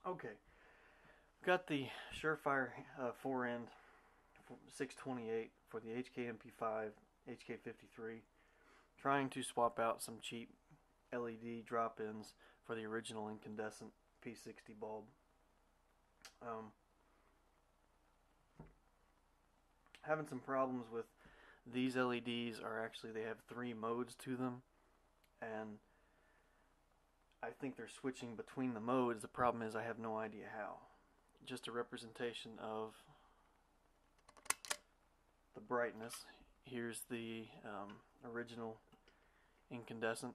Okay, got the Surefire forend 628 for the HKMP5, HK53. Trying to swap out some cheap LED drop-ins for the original incandescent P60 bulb. Um, Having some problems with these LEDs. Are actually, they have 3 modes to them, and I think they're switching between the modes. The problem is I have no idea how. Just a representation of the brightness. Here's the original incandescent.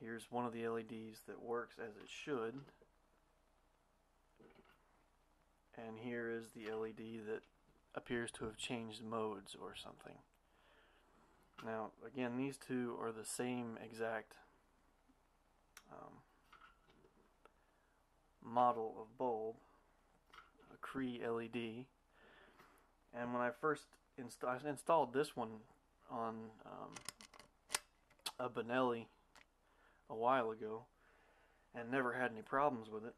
Here's one of the LEDs that works as it should. And here is the LED that appears to have changed modes or something. Now, again, these two are the same exact model of bulb, a Cree LED. And when I first installed this one on a Benelli a while ago, and never had any problems with it.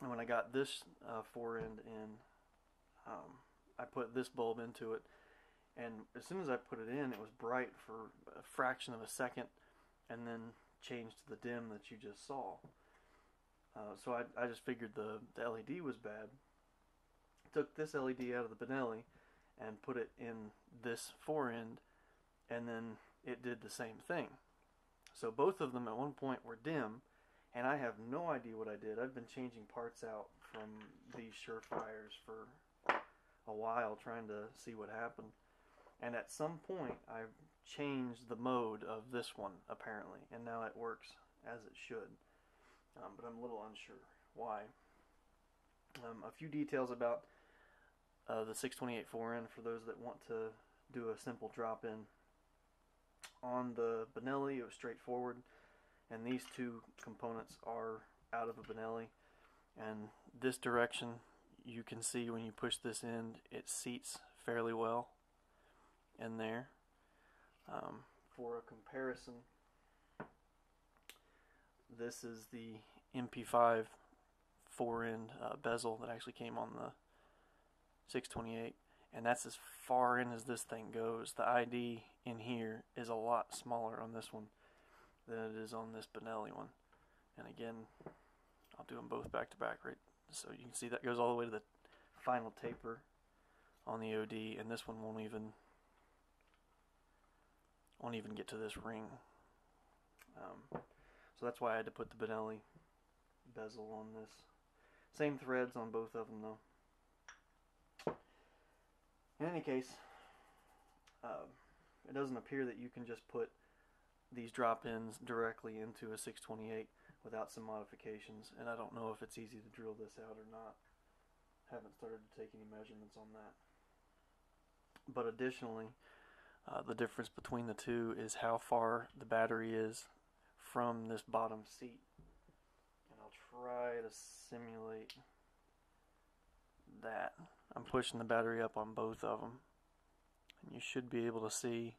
And when I got this forend in, I put this bulb into it, and as soon as I put it in, it was bright for a fraction of a second, and then changed to the dim that you just saw. So I just figured the LED was bad. Took this LED out of the Benelli and put it in this forend, and then it did the same thing. So both of them at one point were dim, and I have no idea what I did. I've been changing parts out from these Surefires for a while, trying to see what happened. And at some point, I changed the mode of this one, apparently, and now it works as it should. But I'm a little unsure why. A few details about the 628 forend for those that want to do a simple drop-in. On the Benelli, it was straightforward, and these two components are out of a Benelli. And this direction, you can see when you push this in, it seats fairly well in there. For a comparison, this is the MP5 forend bezel that actually came on the 628, and that's as far in as this thing goes. The ID in here is a lot smaller on this one than it is on this Benelli one. And again, I'll do them both back to back, right? So you can see that goes all the way to the final taper on the OD, and this one won't even get to this ring. So that's why I had to put the Benelli bezel on this. Same threads on both of them though. In any case, it doesn't appear that you can just put these drop-ins directly into a 628 without some modifications, and I don't know if it's easy to drill this out or not. Haven't started to take any measurements on that. But additionally, the difference between the two is how far the battery is from this bottom seat. And I'll try to simulate that. I'm pushing the battery up on both of them, and you should be able to see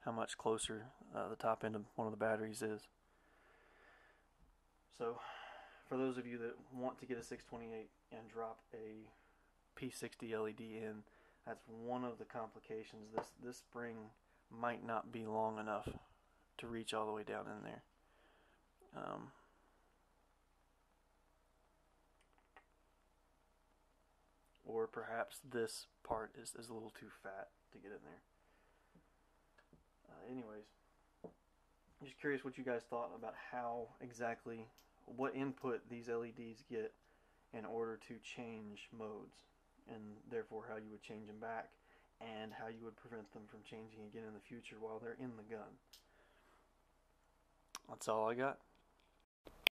how much closer the top end of one of the batteries is. So for those of you that want to get a 628 and drop a P60 LED in, that's one of the complications. This spring might not be long enough to reach all the way down in there. Or perhaps this part is a little too fat to get in there. Anyways, just curious what you guys thought about how exactly, what input these LEDs get in order to change modes, and therefore how you would change them back, and how you would prevent them from changing again in the future while they're in the gun. That's all I got.